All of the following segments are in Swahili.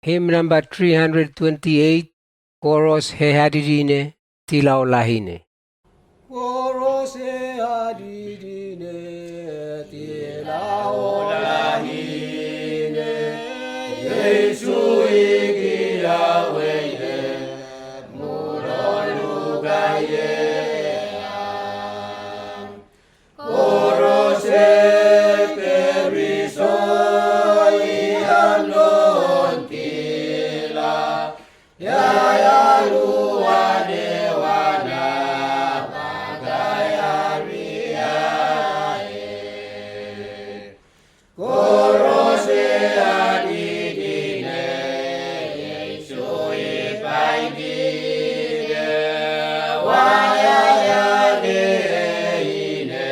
Hymn number 328, chorus Hehadirine, Tilao Lahine. Chorus Hehadirine, Tilao Lahine, Yesu iki Yahweh, Mulolugaye. Chorus Keriso, Ihanon Tila, Yaya Luane Wana, Magaya Riae. Chorus Hehadirine, Yesu ipaidine, Wayayane ine,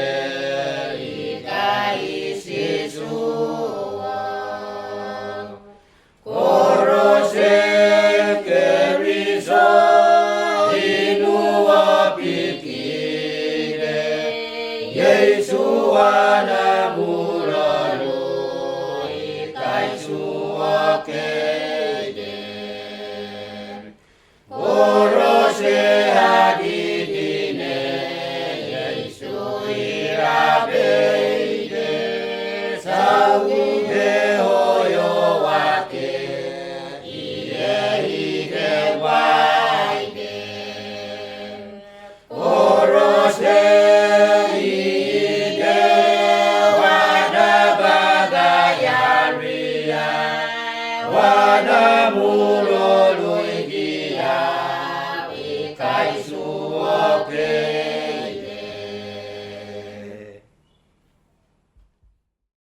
Ikaisisua. Chorus Keriso, Inua Pikine, Yesu anamuralu, Ikaisua Keide. Chorus Hehadirine, Yesu irabeide, Sauge hoyo wake, Iye ige waide. Chorus ige wana bagaya ria, wana mu